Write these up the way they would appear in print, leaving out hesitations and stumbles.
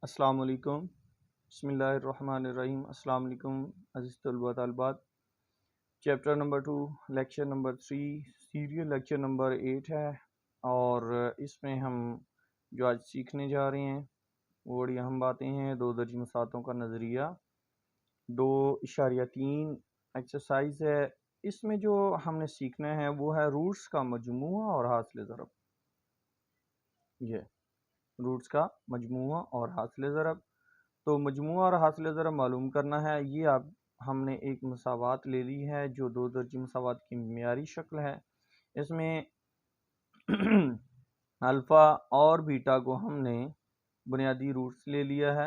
अस्सलाम वालेकुम। बिस्मिल्लाहिर्रहमानिर्रहीम। अस्सलाम वालेकुम अज़ीज़ तलबा तलबात। Chapter number 2, lecture number 3, serial lecture number 8 है और इसमें हम जो आज सीखने जा रहे हैं वो बड़ी अहम बातें हैं। दो दर्जी मसातों का नज़रिया 2.3 एक्सरसाइज है। इसमें जो हमने सीखना है वो है रूट्स का मजमूआ और हासिल ज़रब। ये रूट्स का मजमूआ और हासिल ज़रब। तो मजमूआ और हासिल ज़रब मालूम करना है। ये आप हमने एक मसावात ले ली है जो दो दर्जी मसावात की मेयारी शक्ल है। इसमें अल्फ़ा और बीटा को हमने बुनियादी रूट्स ले लिया है।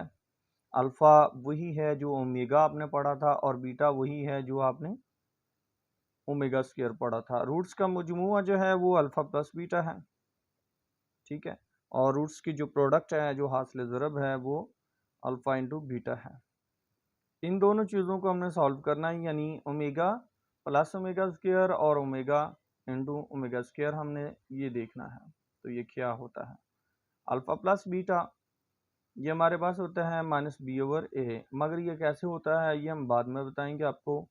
अल्फ़ा वही है जो ओमेगा आपने पढ़ा था और बीटा वही है जो आपने ओमेगा स्क्वायर पढ़ा था। रूट्स का मजमूआ जो है वो अल्फ़ा प्लस बीटा है, ठीक है। और रूट्स की जो प्रोडक्ट है जो हासिल ज़रब है वो अल्फ़ा इंटू बीटा है। इन दोनों चीज़ों को हमने सॉल्व करना है, यानी ओमेगा प्लस ओमेगा स्क्वायर और ओमेगा इंटू ओमेगा स्क्वायर हमने ये देखना है। तो ये क्या होता है? अल्फ़ा प्लस बीटा ये हमारे पास होता है माइनस बी ओवर ए, मगर ये कैसे होता है ये हम बाद में बताएंगे आपको।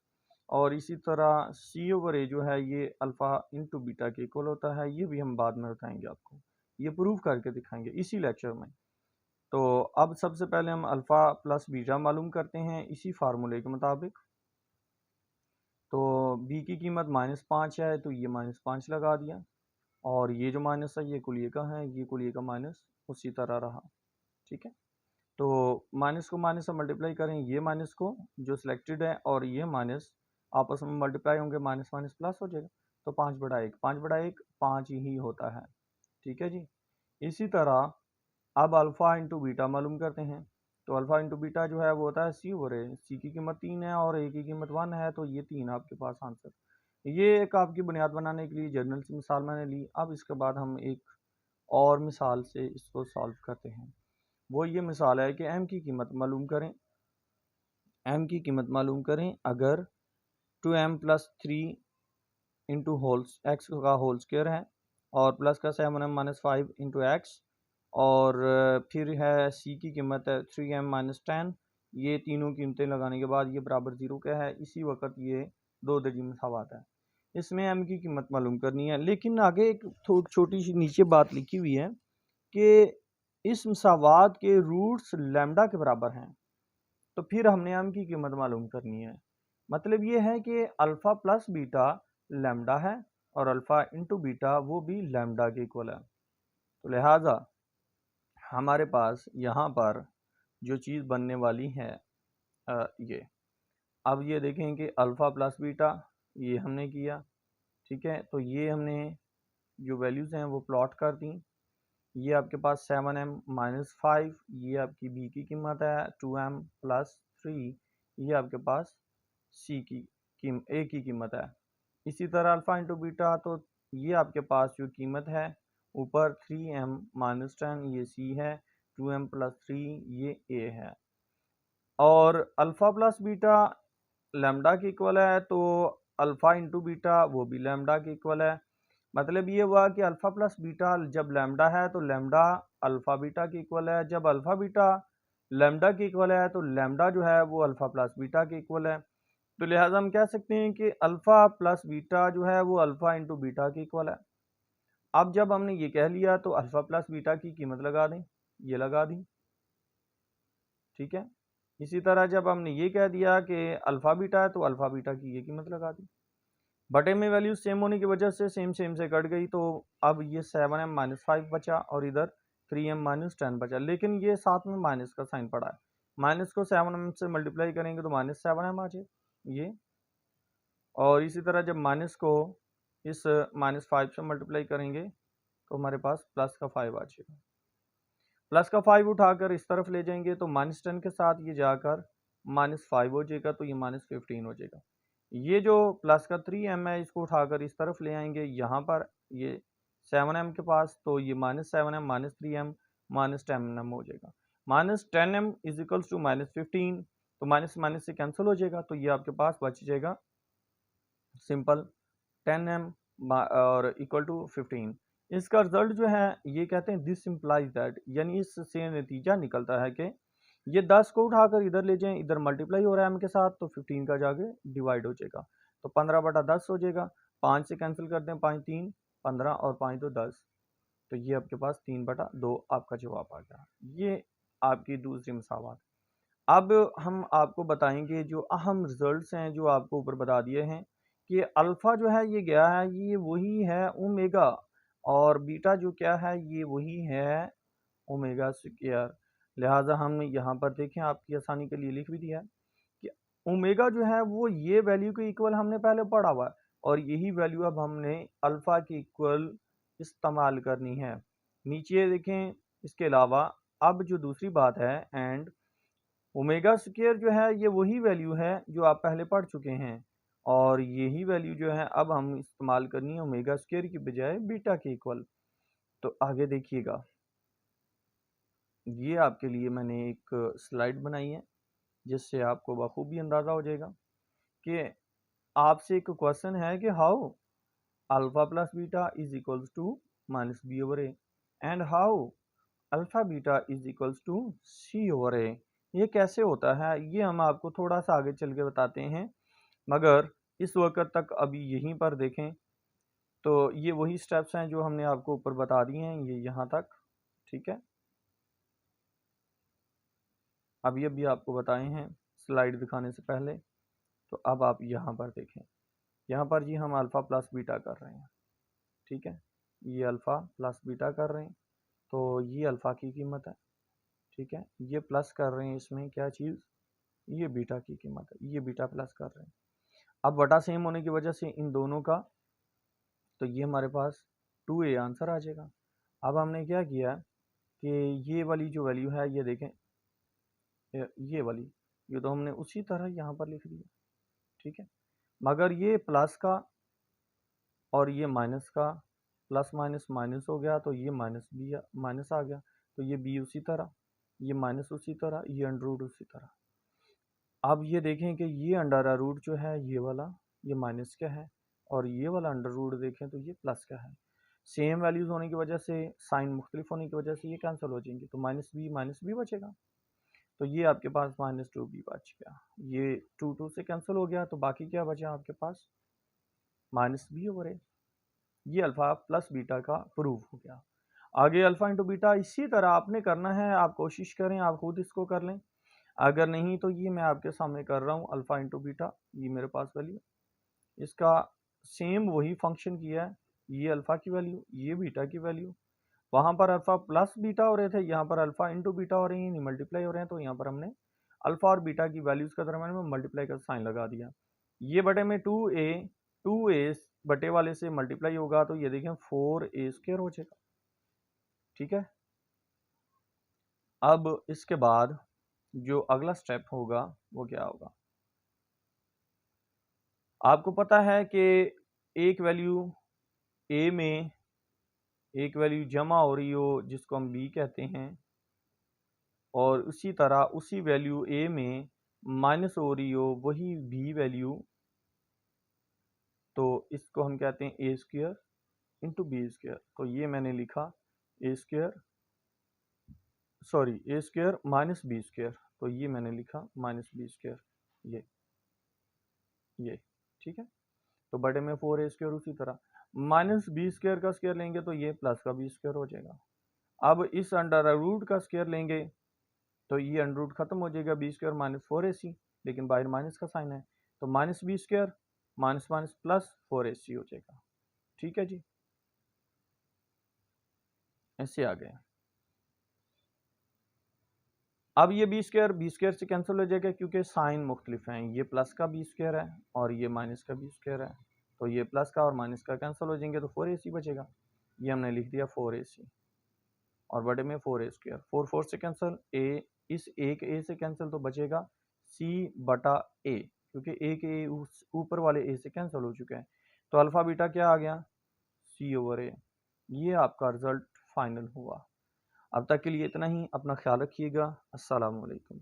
और इसी तरह सी ओवर ए जो है ये अल्फ़ा इंटू बीटा के इक्वल होता है, ये भी हम बाद में बताएंगे आपको। ये प्रूव करके दिखाएंगे इसी लेक्चर में। तो अब सबसे पहले हम अल्फ़ा प्लस बीटा मालूम करते हैं इसी फार्मूले के मुताबिक। तो बी की कीमत -5 है तो ये -5 लगा दिया, और ये जो माइनस है ये कुलिये का है, ये कुलिये का माइनस उसी तरह रहा, ठीक है। तो माइनस को माइनस से मल्टीप्लाई करें, ये माइनस को जो सिलेक्टेड है और ये माइनस आपस में मल्टीप्लाई होंगे, माइनस माइनस प्लस हो जाएगा। तो 5/1 5/1 5 ही होता है, ठीक है जी। इसी तरह अब अल्फ़ा इंटू बीटा मालूम करते हैं। तो अल्फ़ा इंटू बीटा जो है वो होता है सी ओवर ए। सी की कीमत 3 है और ए की कीमत 1 है, तो ये 3 आपके पास आंसर। ये एक आपकी बुनियाद बनाने के लिए जनरल सी मिसाल मैंने ली। अब इसके बाद हम एक और मिसाल से इसको सॉल्व करते हैं। वो ये मिसाल है कि एम की कीमत मालूम करें। एम की कीमत मालूम करें अगर 2m plus 3 into holes x का होल स्क्वायर है और प्लस का 7m माइनस 5 इंटू एक्स, और फिर है सी की कीमत है 3m माइनस 10। ये तीनों कीमतें लगाने के बाद ये बराबर 0 का है। इसी वक्त ये दो दर्जी मसावात है। इसमें m की कीमत मालूम करनी है, लेकिन आगे एक छोटी सी नीचे बात लिखी हुई है कि इस मसावात के रूट्स लैम्डा के बराबर हैं। तो फिर हमने m की कीमत मालूम करनी है। मतलब ये है कि अल्फ़ा प्लस बीटा लैम्डा है और अल्फ़ा इंटू बीटा वो भी लैम्डा के इक्वल है। तो लिहाजा हमारे पास यहाँ पर जो चीज़ बनने वाली है ये, अब ये देखें कि अल्फ़ा प्लस बीटा ये हमने किया, ठीक है। तो ये हमने जो वैल्यूज़ हैं वो प्लॉट कर दी। ये आपके पास 7m माइनस 5, ये आपकी बी की कीमत है 2m प्लस 3, ये आपके पास सी की ए की कीमत है। इसी तरह अल्फ़ा इंटू बीटा, तो ये आपके पास जो कीमत है ऊपर 3m माइनस 10 ये सी है, 2m प्लस 3 ये ए है, और अल्फ़ा प्लस बीटा लैम्डा के इक्वल है, तो अल्फ़ा इंटू बीटा वो भी लैम्डा के इक्वल है। मतलब ये हुआ कि अल्फ़ा प्लस बीटा जब लैम्डा है तो लैम्डा अल्फ़ा बीटा के इक्वल है, जब अल्फ़ा बीटा लैम्डा के इक्वल है तो लैम्डा जो है वो अल्फ़ा प्लस बीटा के इक्वल है। तो लिहाजा हम कह सकते हैं कि अल्फ़ा प्लस बीटा जो है वो अल्फ़ा इंटू बीटा के इक्वल है। अब जब हमने ये कह लिया तो अल्फ़ा प्लस बीटा की कीमत लगा दें, ये लगा दी, ठीक है। इसी तरह जब हमने ये कह दिया कि अल्फ़ा बीटा है तो अल्फ़ा बीटा की ये कीमत लगा दी। बटे में वैल्यू सेम होने की वजह से सेम सेम से कट गई, तो अब ये 7m माइनस 5 बचा और इधर 3m माइनस 10 बचा, लेकिन ये साथ में माइनस का साइन पड़ा है। माइनस को 7m से मल्टीप्लाई करेंगे तो माइनस 7m आ जाए ये, और इसी तरह जब माइनस को इस माइनस 5 से मल्टीप्लाई करेंगे तो हमारे पास प्लस का 5 आ जाएगा। प्लस का 5 उठाकर इस तरफ ले जाएंगे तो माइनस 10 के साथ ये जाकर माइनस 5 हो जाएगा, तो ये माइनस 15 हो जाएगा। ये जो प्लस का 3m है इसको उठाकर इस तरफ ले आएंगे यहाँ पर ये 7m के पास, तो ये -7m minus 3m minus 10m हो जाएगा। Minus 10m is equals to -15, तो माइनस माइनस से कैंसिल हो जाएगा, तो ये आपके पास बच जाएगा सिंपल 10m और इक्वल टू 15। इसका रिजल्ट जो है ये कहते हैं दिस इम्प्लाइज दैट, यानी इससे नतीजा निकलता है कि ये 10 को उठाकर इधर ले जाएं, इधर मल्टीप्लाई हो रहा है m के साथ, तो 15 का जाके डिवाइड हो जाएगा, तो 15/10 हो जाएगा। 5 से कैंसिल कर दें, 5 3 15 और 5 2 10, तो ये आपके पास 3/2 आपका जवाब आ गया। ये आपकी दूसरी मसावत। अब हम आपको बताएंगे जो अहम रिजल्ट्स हैं जो आपको ऊपर बता दिए हैं कि अल्फ़ा जो है ये गया है, ये वही है ओमेगा, और बीटा जो क्या है ये वही है ओमेगा स्क्वायर। लिहाजा हमने यहाँ पर देखें आपकी आसानी के लिए लिख भी दिया है कि ओमेगा जो है वो ये वैल्यू के इक्वल हमने पहले पढ़ा हुआ है, और यही वैल्यू अब हमने अल्फ़ा के इक्वल इस्तेमाल करनी है। नीचे देखें इसके अलावा अब जो दूसरी बात है, एंड ओमेगा स्क्वायर जो है ये वही वैल्यू है जो आप पहले पढ़ चुके हैं, और यही वैल्यू जो है अब हम इस्तेमाल करनी है ओमेगा स्क्वायर की बजाय बीटा के इक्वल। तो आगे देखिएगा, ये आपके लिए मैंने एक स्लाइड बनाई है जिससे आपको बखूबी अंदाज़ा हो जाएगा कि आपसे एक क्वेश्चन है कि how alpha plus beta is equals to minus B over A, and how alpha beta is equals to C over A. ये कैसे होता है ये हम आपको थोड़ा सा आगे चल के बताते हैं, मगर इस वक्त तक अभी यहीं पर देखें तो ये वही स्टेप्स हैं जो हमने आपको ऊपर बता दिए हैं, ये यहाँ तक, ठीक है। अब ये भी आपको बताए हैं स्लाइड दिखाने से पहले, तो अब आप यहाँ पर देखें, यहाँ पर जी हम अल्फ़ा प्लस बीटा कर रहे हैं, ठीक है, ये अल्फ़ा प्लस बीटा कर रहे हैं, तो ये अल्फ़ा की कीमत है, ठीक है, ये प्लस कर रहे हैं इसमें क्या चीज़, ये बीटा की कीमत है, ये बीटा प्लस कर रहे हैं। अब बटा सेम होने की वजह से इन दोनों का, तो ये हमारे पास 2a आंसर आ जाएगा। अब हमने क्या किया कि ये वाली जो वैल्यू है ये देखें, ये वाली, ये तो हमने उसी तरह यहाँ पर लिख दिया, ठीक है, मगर ये प्लस का और ये माइनस का, प्लस माइनस माइनस हो गया, तो ये माइनस बी माइनस आ गया, तो ये बी उसी तरह, ये माइनस उसी तरह, ये अंडर रूट उसी तरह। अब ये देखें कि ये अंडर रूट जो है ये वाला ये माइनस का है, और ये वाला अंडर रूट देखें तो ये प्लस का है। सेम वैल्यूज़ होने की वजह से, साइन मुख्तलिफ होने की वजह से ये कैंसिल हो जाएंगे, तो माइनस बी बचेगा, तो ये आपके पास -2b बच गया, ये 2 से कैंसिल हो गया, तो बाकी क्या बचा आपके पास -b ओवर ए। ये अल्फ़ा प्लस बीटा का प्रूफ हो गया। आगे अल्फ़ा इंटू बीटा इसी तरह आपने करना है, आप कोशिश करें आप खुद इसको कर लें, अगर नहीं तो ये मैं आपके सामने कर रहा हूँ अल्फ़ा इंटू बीटा, ये मेरे पास वैल्यू, इसका सेम वही फंक्शन किया है, ये अल्फ़ा की वैल्यू, ये बीटा की वैल्यू, वहाँ पर अल्फ़ा प्लस बीटा हो रहे थे, यहाँ पर अल्फ़ा इंटू बीटा हो रही है, मल्टीप्लाई हो रहे हैं, तो यहाँ पर हमने अल्फ़ा और बीटा की वैल्यूज़ के दरम्यान में मल्टीप्लाई का साइन लगा दिया। ये बटे में 2a बटे वाले से मल्टीप्लाई होगा, तो ये देखें 4a² हो जाएगा, ठीक है। अब इसके बाद जो अगला स्टेप होगा वो क्या होगा, आपको पता है कि एक वैल्यू a में एक वैल्यू जमा हो रही हो जिसको हम b कहते हैं, और उसी तरह उसी वैल्यू a में माइनस हो रही हो वही b वैल्यू, तो इसको हम कहते हैं a² इंटू b²। तो ये मैंने लिखा a² माइनस b², तो ये मैंने लिखा -b², ये ठीक है। तो बटे में 4a² उसी तरह -b² का स्क्वायर लेंगे तो ये प्लस का b² हो जाएगा। अब इस अंडर रूट का स्क्वायर लेंगे तो ये अंडर रूट खत्म हो जाएगा, b² -4ac, लेकिन बाहर माइनस का साइन है, तो -b² minus minus plus 4ac हो जाएगा, ठीक है जी। ऐसे आ गए। अब ये b² से कैंसिल हो जाएगा क्योंकि साइन मुख्तलिफ हैं, ये प्लस का b² है और ये माइनस का b² है, तो ये प्लस का और माइनस का कैंसिल हो जाएंगे, तो 4ac बचेगा, ये हमने लिख दिया 4ac, और बटे में 4a², 4 से कैंसिल, इस एक a से कैंसिल, तो बचेगा c/a, क्योंकि एक a उस ऊपर वाले a से कैंसिल हो चुका है, तो अल्फ़ा बीटा क्या आ गया c/a। ये आपका रिजल्ट फाइनल हुआ। अब तक के लिए इतना ही, अपना ख्याल रखिएगा। अस्सलाम वालेकुम।